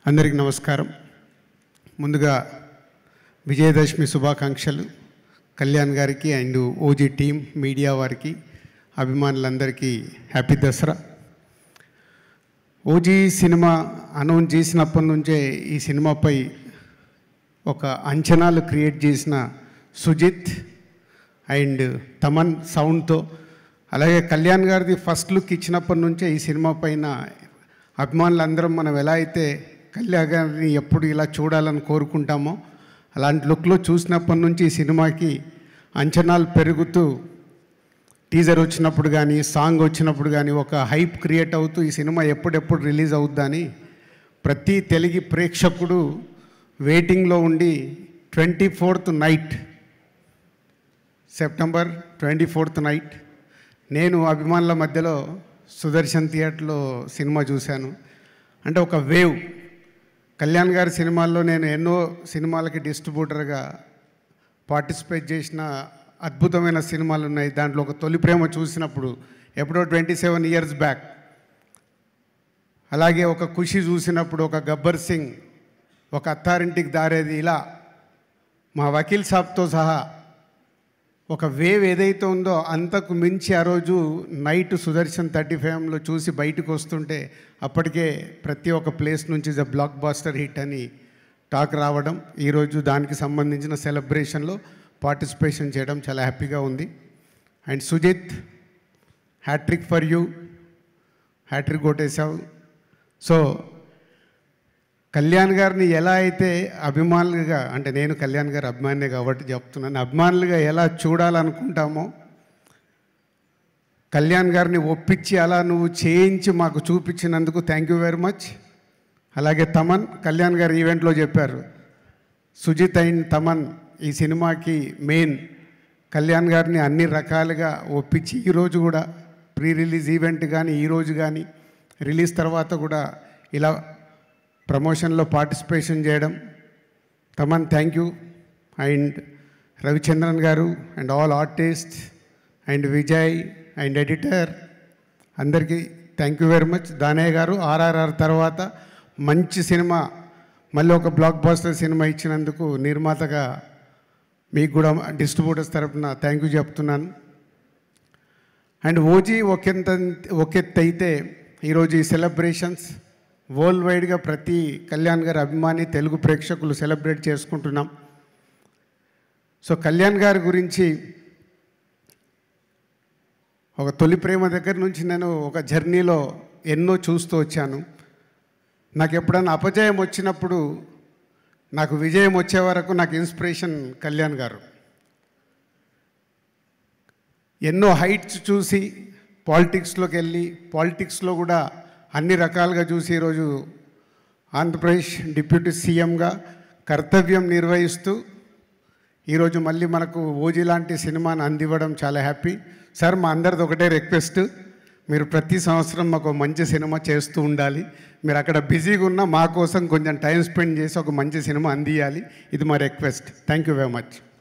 అందరికీ నమస్కారం. ముందుగా విజయదశమి శుభాకాంక్షలు కళ్యాణ్ గారికి అండ్ ఓజీ టీం మీడియా వారికి అభిమానులందరికీ happy Dasara. OG cinema announce చేసినప్పటి నుంచే ఈ సినిమాపై ఒక అంచనాలు క్రియేట్ చేసిన సుజిత్ అండ్ తమన్ సౌండ్తో, అలాగే కళ్యాణ్ గారిది ఫస్ట్ లుక్ ఇచ్చినప్పటి నుంచే ఈ సినిమా పైన అభిమానులందరం మనం ఎలా అయితే కళ్యాణ్ గారిని ఎప్పుడు ఇలా చూడాలని కోరుకుంటామో అలాంటి లుక్లో చూసినప్పటి నుంచి ఈ సినిమాకి అంచనాలు పెరుగుతూ టీజర్ వచ్చినప్పుడు కానీ సాంగ్ వచ్చినప్పుడు కానీ ఒక హైప్ క్రియేట్ అవుతూ ఈ సినిమా ఎప్పుడెప్పుడు రిలీజ్ అవుద్దని ప్రతి తెలుగు ప్రేక్షకుడు వెయిటింగ్లో ఉండి 24th night, September 24th night నేను అభిమానుల మధ్యలో సుదర్శన్ థియేటర్లో సినిమా చూశాను. అంటే ఒక వేవ్. కళ్యాణ్ గారి సినిమాల్లో నేను ఎన్నో సినిమాలకి డిస్ట్రిబ్యూటర్గా పార్టిసిపేట్ చేసిన అద్భుతమైన సినిమాలు ఉన్నాయి. దాంట్లో ఒక తొలి ప్రేమ చూసినప్పుడు ఎప్పుడో 27 years బ్యాక్, అలాగే ఒక ఖుషి చూసినప్పుడు, ఒక గబ్బర్ సింగ్, ఒక అత్తారింటికి దారేది, ఇలా మా వకీల్ సాబ్తో సహా ఒక వేవ్ ఏదైతే ఉందో అంతకు మించి ఆ రోజు నైట్ సుదర్శన్ 35లో చూసి బయటకు వస్తుంటే అప్పటికే ప్రతి ఒక్క ప్లేస్ నుంచి ద బ్లాక్ బాస్టర్ హిట్ అని టాక్ రావడం, ఈరోజు దానికి సంబంధించిన సెలబ్రేషన్లో పార్టిసిపేషన్ చేయడం చాలా హ్యాపీగా ఉంది. And Sujeeth, hat trick for you, hat trick కొట్టేశావు. సో కళ్యాణ్ గారిని ఎలా అయితే అభిమానులుగా, అంటే నేను కళ్యాణ్ గారి అభిమానినే కాబట్టి చెప్తున్నాను, అభిమానులుగా ఎలా చూడాలనుకుంటామో కళ్యాణ్ గారిని ఒప్పించి అలా నువ్వు చేయించి మాకు చూపించినందుకు థ్యాంక్ యూ వెరీ మచ్. అలాగే తమన్, కళ్యాణ్ గారు ఈవెంట్లో చెప్పారు, సుజిత్ అండ్ తమన్ ఈ సినిమాకి మెయిన్. కళ్యాణ్ గారిని అన్ని రకాలుగా ఒప్పించి ఈరోజు కూడా ప్రీ రిలీజ్ ఈవెంట్ కానీ ఈరోజు కానీ రిలీజ్ తర్వాత కూడా ఇలా ప్రమోషన్లో పార్టిసిపేషన్ చేయడం. Thaman thank you. And Ravichandran గారు and all artist and Vijay and editor అందరికీ thank you very much. Danayya గారు ఆర్ఆర్ఆర్ తర్వాత మంచి సినిమా, మళ్ళీ ఒక బ్లాక్ బాస్టర్ సినిమా ఇచ్చినందుకు నిర్మాతగా మీకు కూడా డిస్ట్రిబ్యూటర్స్ తరఫున థ్యాంక్ యూ చెప్తున్నాను. అండ్ ఓజీ ఒకెత్త అయితే ఈరోజు ఈ సెలబ్రేషన్స్ వరల్డ్ వైడ్గా ప్రతి కళ్యాణ్ గారి అభిమాని తెలుగు ప్రేక్షకులు సెలబ్రేట్ చేసుకుంటున్నాం. సో కళ్యాణ్ గారి గురించి ఒక తొలి ప్రేమ దగ్గర నుంచి నేను ఒక జర్నీలో ఎన్నో చూస్తూ వచ్చాను. నాకు ఎప్పుడైనా అపజయం వచ్చినప్పుడు నాకు విజయం వచ్చే వరకు నాకు ఇన్స్పిరేషన్ కళ్యాణ్ గారు. ఎన్నో హైట్స్ చూసి పాలిటిక్స్లోకి వెళ్ళి పాలిటిక్స్లో కూడా అన్ని రకాలుగా చూసి ఈరోజు ఆంధ్రప్రదేశ్ డిప్యూటీ సీఎంగా కర్తవ్యం నిర్వహిస్తూ ఈరోజు మళ్ళీ మనకు ఓజీ లాంటి సినిమాని అందివ్వడం చాలా హ్యాపీ. సార్, మా అందరిది ఒకటే రిక్వెస్ట్, మీరు ప్రతి సంవత్సరం మాకు మంచి సినిమా చేస్తూ ఉండాలి. మీరు అక్కడ బిజీగా ఉన్నా మా కోసం కొంచెం టైం స్పెండ్ చేసి ఒక మంచి సినిమా అందియాలి. ఇది మా request. Thank you very much.